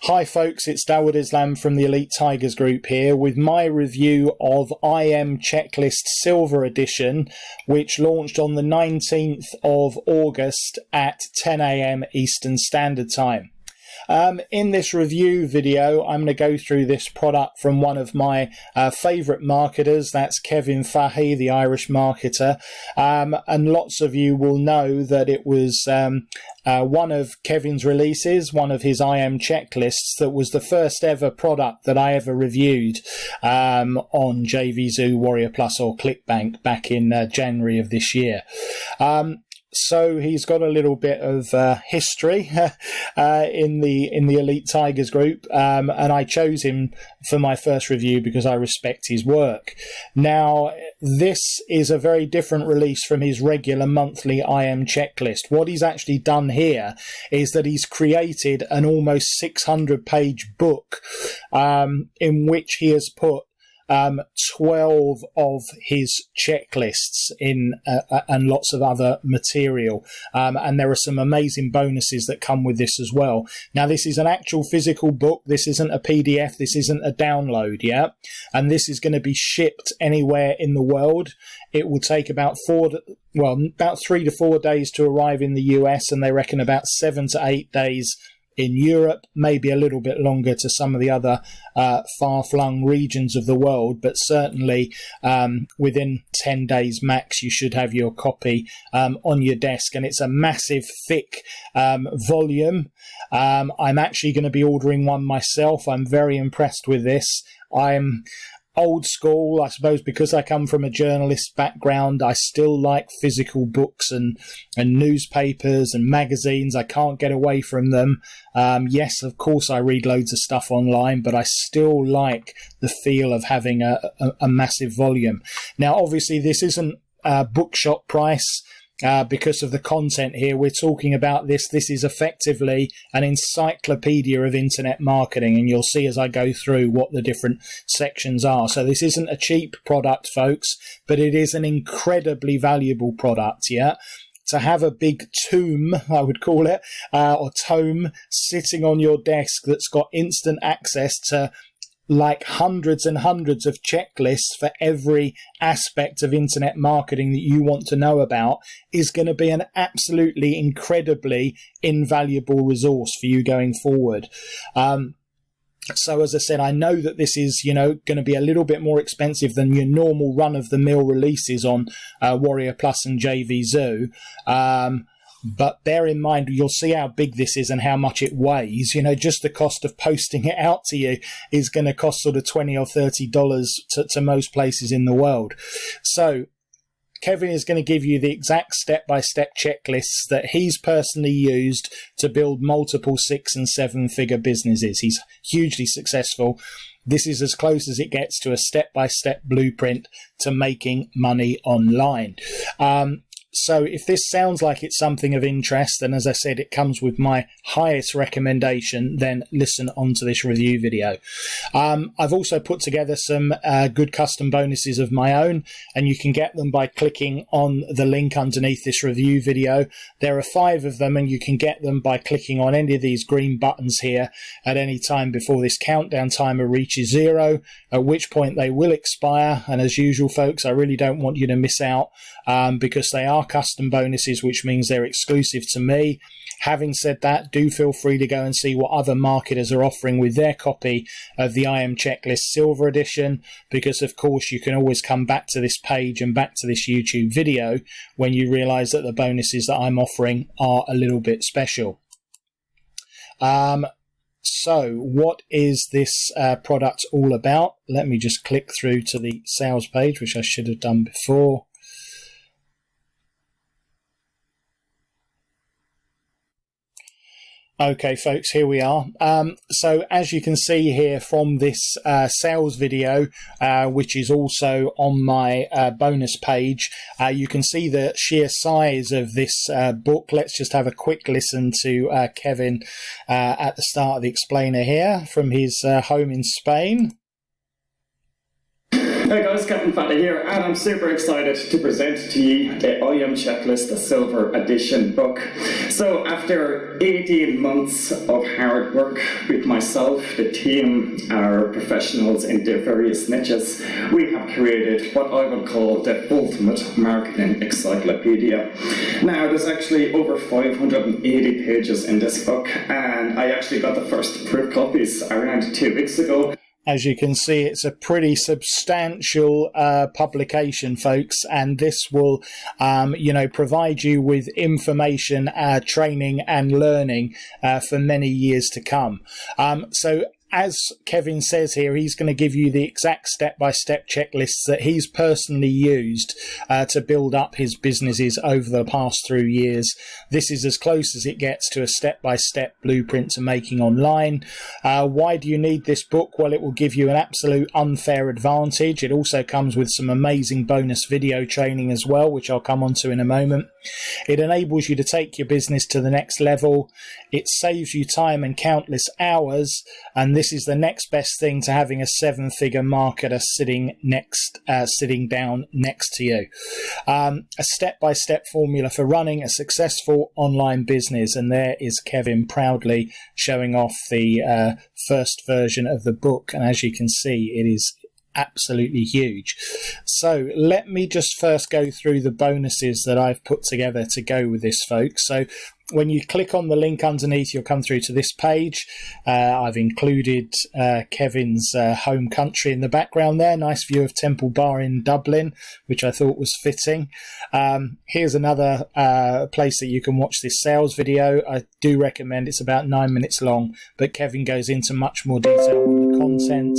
Hi folks, it's Dawud Islam from the Elite Tigers Group here with my review of IM Checklist Silver Edition, which launched on the 19th of August at 10 AM Eastern Standard Time. In this review video, I'm going to go through this product from one of my favourite marketers. That's Kevin Fahey, the Irish marketer. And lots of you will know that it was one of Kevin's releases, one of his IM checklists, that was the first ever product that I ever reviewed on JVZoo, Warrior Plus or ClickBank back in January of this year. So he's got a little bit of history in the Elite Tigers Group, and I chose him for my first review because I respect his work. Now, this is a very different release from his regular monthly IM checklist. What he's actually done here is that he's created an almost 600-page book in which he has put 12 of his checklists in and lots of other material, and there are some amazing bonuses that come with this as well. Now, this is an actual physical book. This isn't a PDF. This isn't a download, yeah? And this is going to be shipped anywhere in the world. It will take about 3 to 4 days to arrive in the US, and they reckon about 7 to 8 days in Europe, maybe a little bit longer to some of the other far-flung regions of the world, but certainly within 10 days max you should have your copy on your desk. And it's a massive thick volume. I'm actually going to be ordering one myself. I'm very impressed with this. I'm old school, I suppose, because I come from a journalist background. I still like physical books and newspapers and magazines. I can't get away from them. Yes, of course, I read loads of stuff online, but I still like the feel of having a massive volume. Now, obviously, this isn't bookshop price. Because of the content here, we're talking about this. This is effectively an encyclopedia of internet marketing, and you'll see as I go through what the different sections are. So this isn't a cheap product, folks, but it is an incredibly valuable product, yeah? To have a big tome, I would call it, or tome sitting on your desk that's got instant access to like hundreds and hundreds of checklists for every aspect of internet marketing that you want to know about is going to be an absolutely incredibly invaluable resource for you going forward. So as I said, I know that this is, going to be a little bit more expensive than your normal run-of-the-mill releases on Warrior Plus and JVZoo. But bear in mind, you'll see how big this is and how much it weighs. Just the cost of posting it out to you is going to cost sort of $20 or $30 to most places in the world. So Kevin is going to give you the exact step-by-step checklists that he's personally used to build multiple 6- and 7-figure businesses. He's hugely successful. This is as close as it gets to a step-by-step blueprint to making money online. So if this sounds like it's something of interest, then as I said, it comes with my highest recommendation, then listen on to this review video. I've also put together some good custom bonuses of my own, and you can get them by clicking on the link underneath this review video. There are 5 of them, and you can get them by clicking on any of these green buttons here at any time before this countdown timer reaches 0, at which point they will expire. And as usual, folks, I really don't want you to miss out because they are custom bonuses, which means they're exclusive to me. Having said that, do feel free to go and see what other marketers are offering with their copy of the IM Checklist Silver Edition, because of course you can always come back to this page and back to this YouTube video when you realize that the bonuses that I'm offering are a little bit special. So what is this product all about? Let me just click through to the sales page, which I should have done before. Okay, folks, here we are. So as you can see here from this sales video, which is also on my bonus page, you can see the sheer size of this book. Let's just have a quick listen to Kevin at the start of the explainer here from his home in Spain. Hey guys, Captain Fatty here, and I'm super excited to present to you the I Am Checklist, the Silver Edition book. So after 18 months of hard work with myself, the team, our professionals in their various niches, we have created what I would call the ultimate marketing encyclopedia. Now, there's actually over 580 pages in this book, and I actually got the first proof copies around 2 weeks ago. As you can see, it's a pretty substantial publication, folks, and this will, provide you with information, training and learning for many years to come. So as Kevin says here, he's going to give you the exact step-by-step checklists that he's personally used to build up his businesses over the past 3 years. This is as close as it gets to a step-by-step blueprint to making online. Why do you need this book? Well, it will give you an absolute unfair advantage. It also comes with some amazing bonus video training as well, which I'll come on to in a moment. It enables you to take your business to the next level. It saves you time and countless hours, and this is the next best thing to having a 7-figure marketer sitting down next to you. A step-by-step formula for running a successful online business, and there is Kevin proudly showing off the first version of the book, and as you can see, it is absolutely huge. So let me just first go through the bonuses that I've put together to go with this, folks. So when you click on the link underneath, you'll come through to this page. I've included Kevin's home country in the background there. Nice view of Temple Bar in Dublin, which I thought was fitting. Here's another place that you can watch this sales video. I do recommend. It's about 9 minutes long, but Kevin goes into much more detail on the content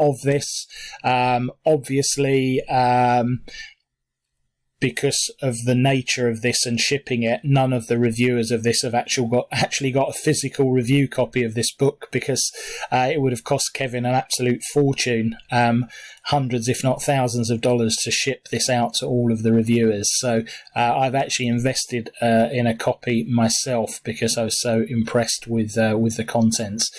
of this. Obviously, because of the nature of this and shipping it, none of the reviewers of this have actually got a physical review copy of this book, because it would have cost Kevin an absolute fortune, hundreds if not thousands of dollars to ship this out to all of the reviewers. So I've actually invested in a copy myself because I was so impressed with the contents.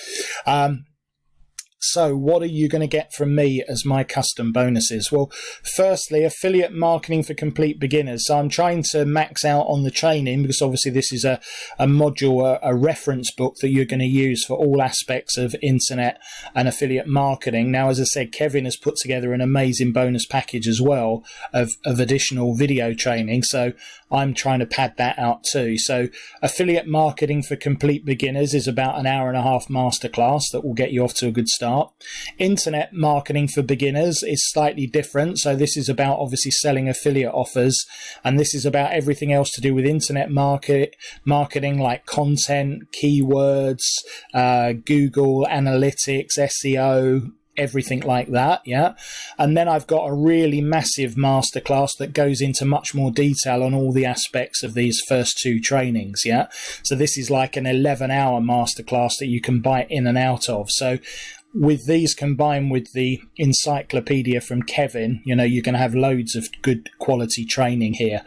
So what are you going to get from me as my custom bonuses? Well, firstly, affiliate marketing for complete beginners. So I'm trying to max out on the training, because obviously this is a module, a reference book that you're going to use for all aspects of internet and affiliate marketing. Now, as I said, Kevin has put together an amazing bonus package as well of additional video training. So I'm trying to pad that out too. So affiliate marketing for complete beginners is about an hour-and-a-half masterclass that will get you off to a good start. Internet marketing for beginners is slightly different. So this is about obviously selling affiliate offers, and this is about everything else to do with internet marketing, like content, keywords, Google Analytics, SEO, everything like that. Yeah. And then I've got a really massive masterclass that goes into much more detail on all the aspects of these first two trainings. Yeah. So this is like an 11-hour masterclass that you can bite in and out of. So with these combined with the encyclopedia from Kevin, you're going to have loads of good quality training here.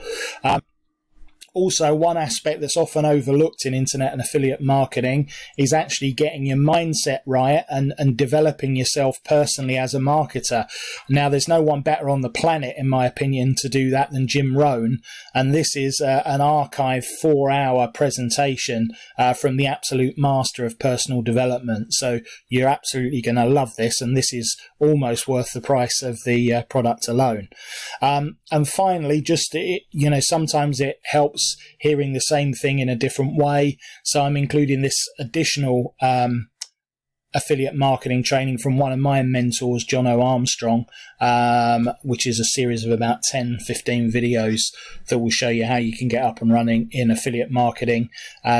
Also, one aspect that's often overlooked in internet and affiliate marketing is actually getting your mindset right and developing yourself personally as a marketer. Now, there's no one better on the planet, in my opinion, to do that than Jim Rohn. And this is an archive 4-hour presentation from the absolute master of personal development. So you're absolutely going to love this. And this is almost worth the price of the product alone. And finally, just, sometimes it helps hearing the same thing in a different way. So I'm including this additional affiliate marketing training from one of my mentors, John O. Armstrong, which is a series of about 10-15 videos that will show you how you can get up and running in affiliate marketing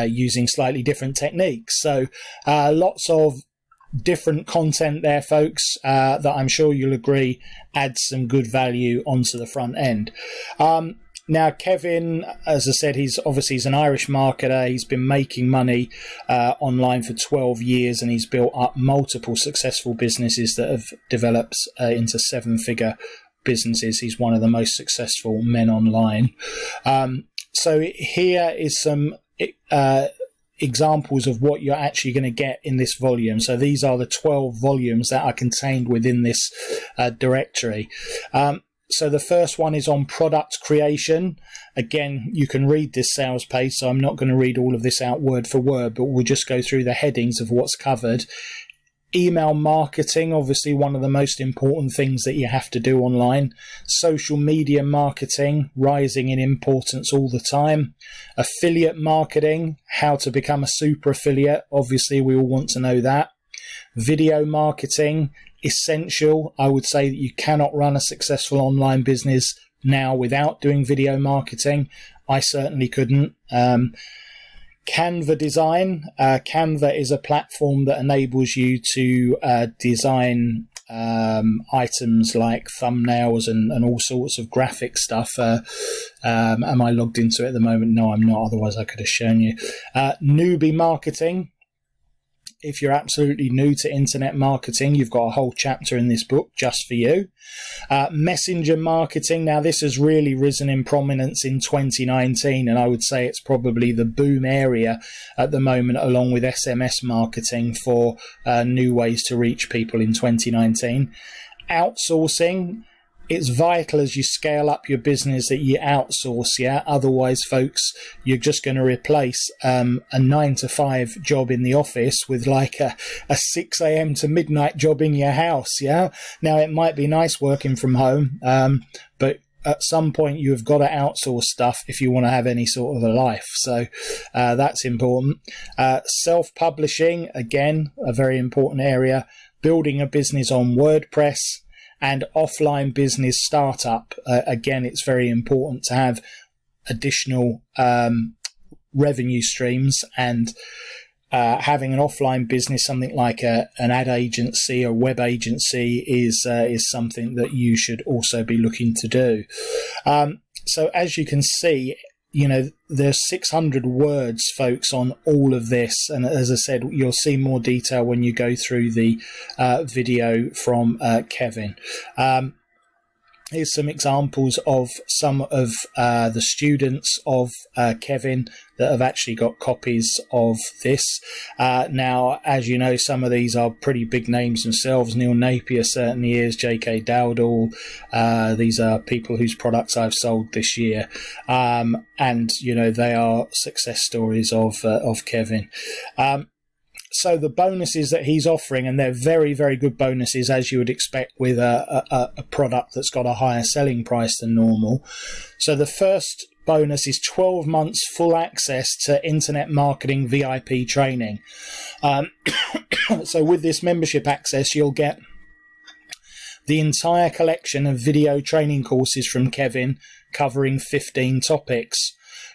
using slightly different techniques. So lots of different content there, folks, that I'm sure you'll agree adds some good value onto the front end. Now, Kevin, as I said, he's an Irish marketer. He's been making money online for 12 years, and he's built up multiple successful businesses that have developed into 7-figure businesses. He's one of the most successful men online. So here is some examples of what you're actually going to get in this volume. So these are the 12 volumes that are contained within this directory. So the first one is on product creation. Again, you can read this sales page, so I'm not going to read all of this out word for word, but we'll just go through the headings of what's covered. Email marketing, obviously one of the most important things that you have to do online. Social media marketing, rising in importance all the time. Affiliate marketing, how to become a super affiliate. Obviously, we all want to know that. Video marketing, essential. I would say that you cannot run a successful online business now without doing video marketing. I certainly couldn't. Canva design. Canva is a platform that enables you to design items like thumbnails and all sorts of graphic stuff. Am I logged into it at the moment? No, I'm not. Otherwise, I could have shown you. Newbie marketing. If you're absolutely new to internet marketing, you've got a whole chapter in this book just for you. Messenger marketing. Now, this has really risen in prominence in 2019, and I would say it's probably the boom area at the moment, along with SMS marketing for new ways to reach people in 2019. Outsourcing. It's vital as you scale up your business that you outsource, yeah? Otherwise, folks, you're just going to replace a 9-to-5 job in the office with like a 6 a.m. to midnight job in your house, yeah? Now, it might be nice working from home, but at some point you have got to outsource stuff if you want to have any sort of a life. So that's important. Self-publishing, again, a very important area. Building a business on WordPress. And offline business startup. Again, it's very important to have additional revenue streams, and having an offline business, something like an ad agency or web agency, is something that you should also be looking to do. So as you can see, you know, there's 600 words, folks, on all of this. And as I said, you'll see more detail when you go through the video from Kevin. Here's some examples of some of the students of Kevin that have actually got copies of this. Now, as you know, some of these are pretty big names themselves. Neil Napier certainly is, J.K. Dowdall. These are people whose products I've sold this year. And, you know, they are success stories of Kevin. So the bonuses that he's offering, and they're very, very good bonuses, as you would expect with a product that's got a higher selling price than normal. So the first bonus is 12 months full access to internet marketing VIP training. So with this membership access, you'll get the entire collection of video training courses from Kevin covering 15 topics.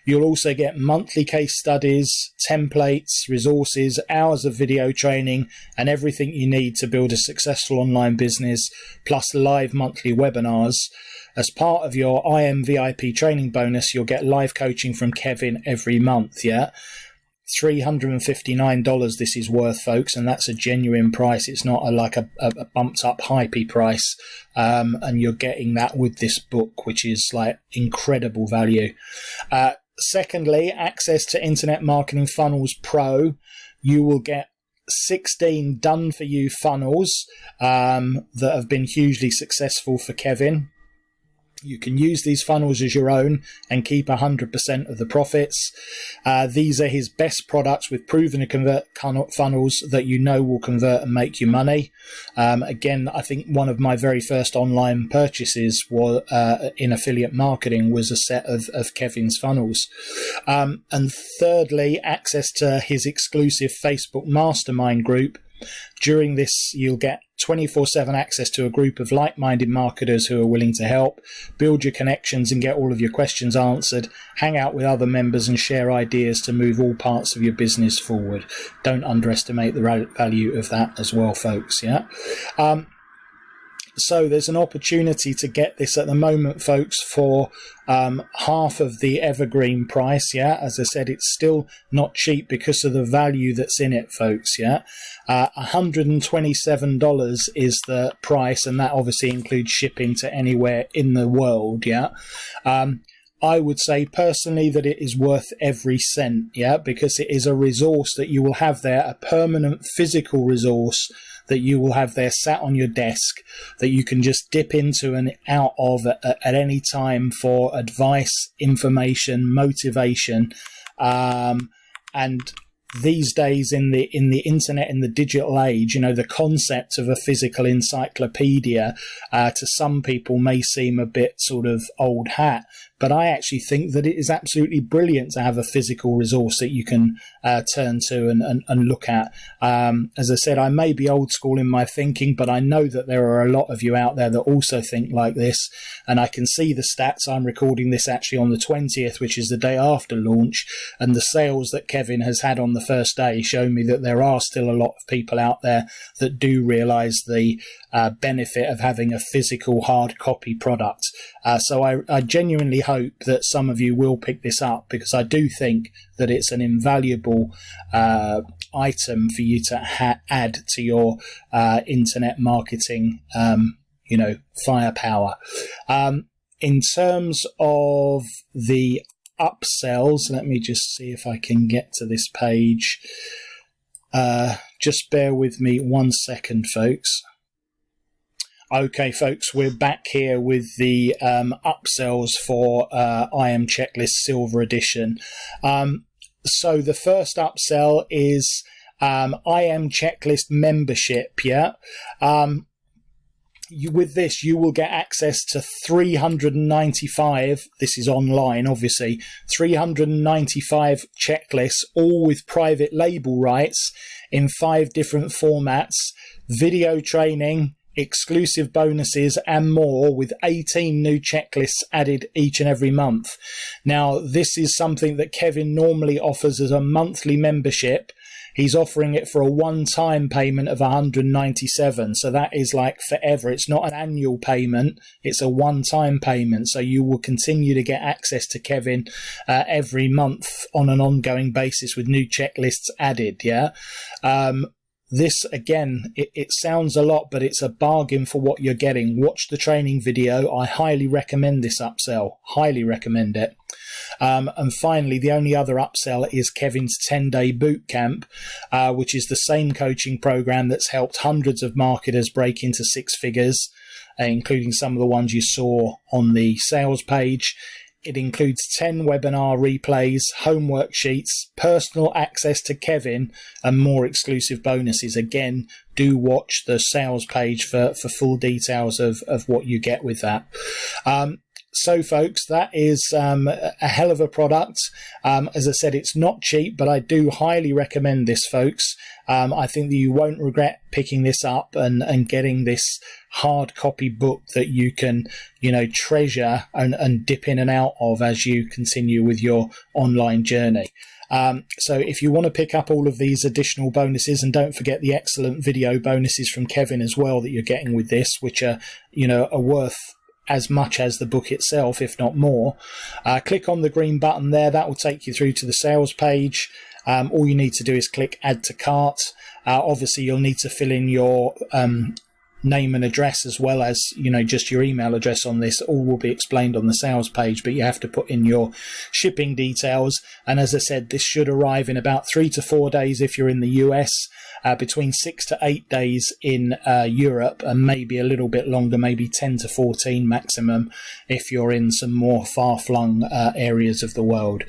You'll also get monthly case studies, templates, resources, hours of video training, and everything you need to build a successful online business, plus live monthly webinars. As part of your IM VIP training bonus, you'll get live coaching from Kevin every month, yeah? $359 this is worth, folks, and that's a genuine price. It's not like a bumped up hypey price, and you're getting that with this book, which is like incredible value. Secondly, access to Internet Marketing Funnels Pro. You will get 16 done-for-you funnels that have been hugely successful for Kevin. You can use these funnels as your own and keep 100% of the profits. These are his best products with proven to convert funnels that you know will convert and make you money. Again, I think one of my very first online purchases was in affiliate marketing was a set of Kevin's funnels. And thirdly, access to his exclusive Facebook mastermind group. During this, you'll get 24/7 access to a group of like-minded marketers who are willing to help, build your connections and get all of your questions answered, hang out with other members and share ideas to move all parts of your business forward. Don't underestimate the value of that as well, folks, yeah? So there's an opportunity to get this at the moment, folks, for half of the evergreen price, yeah? As I said, it's still not cheap because of the value that's in it, folks, yeah? $127 is the price, and that obviously includes shipping to anywhere in the world, yeah? I would say personally that it is worth every cent, yeah, because it is a resource that you will have there, a permanent physical resource that you will have there sat on your desk that you can just dip into and out of at any time for advice, information, motivation, and these days in the internet, in the digital age, you know, the concept of a physical encyclopedia to some people may seem a bit sort of old hat, but I actually think that it is absolutely brilliant to have a physical resource that you can turn to and look at. As I said, I may be old school in my thinking, but I know that there are a lot of you out there that also think like this, and I can see the stats. I'm recording this actually on the 20th, which is the day after launch, and the sales that Kevin has had on the first day show me that there are still a lot of people out there that do realise the benefit of having a physical hard copy product. So I genuinely hope that some of you will pick this up, because I do think that it's an invaluable item for you to add to your internet marketing, firepower. In terms of the upsells, let me just see if I can get to this page. Just bear with me 1 second, folks. Okay, folks, we're back here with the upsells for IM Checklist Silver Edition. So the first upsell is IM Checklist membership, yeah? With this, you will get access to 395, this is online obviously, 395 checklists, all with private label rights in 5 different formats, video training, exclusive bonuses and more, with 18 new checklists added each and every month. Now, this is something that Kevin normally offers as a monthly membership. He's offering it for a one-time payment of 197. So that is like forever. It's not an annual payment. It's a one-time payment. So you will continue to get access to Kevin every month on an ongoing basis with new checklists added. Yeah. This, again, it sounds a lot, but it's a bargain for what you're getting. Watch the training video. I highly recommend this upsell. Highly recommend it. And finally, the only other upsell is Kevin's 10-day boot camp, which is the same coaching program that's helped hundreds of marketers break into 6 figures, including some of the ones you saw on the sales page. It includes 10 webinar replays, homework sheets, personal access to Kevin, and more exclusive bonuses. Again, do watch the sales page for full details of what you get with that. So, folks, that is a hell of a product. As I said, it's not cheap, but I do highly recommend this, folks. I think that you won't regret picking this up and getting this hard copy book that you can, treasure and dip in and out of as you continue with your online journey. So if you want to pick up all of these additional bonuses, and don't forget the excellent video bonuses from Kevin as well that you're getting with this, which are, are worth as much as the book itself, if not more, click on the green button there. That will take you through to the sales page. All you need to do is click add to cart. Obviously, you'll need to fill in your name and address, as well as just your email address on this. All will be explained on the sales page, but you have to put in your shipping details. And as I said, this should arrive in about 3 to 4 days if you're in the US, between 6 to 8 days in Europe, and maybe a little bit longer, maybe 10 to 14 maximum if you're in some more far-flung areas of the world.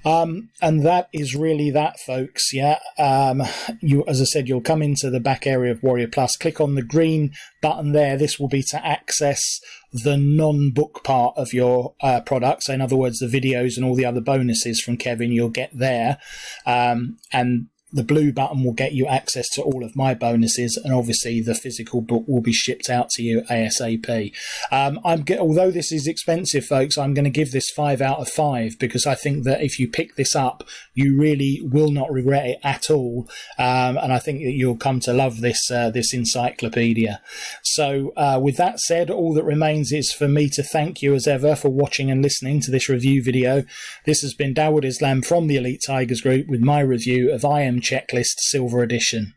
And that is really that, folks. Yeah. As I said, you'll come into the back area of Warrior Plus, click on the green button there. This will be to access the non-book part of your product. So in other words, the videos and all the other bonuses from Kevin, you'll get there. And the blue button will get you access to all of my bonuses, and obviously the physical book will be shipped out to you ASAP. Although this is expensive, folks, I'm going to give this 5 out of 5, because I think that if you pick this up, you really will not regret it at all. And I think that you'll come to love this encyclopedia. So with that said, all that remains is for me to thank you as ever for watching and listening to this review video. This has been Dawood Islam from the Elite Tigers Group with my review of IM Checklist Silver Edition.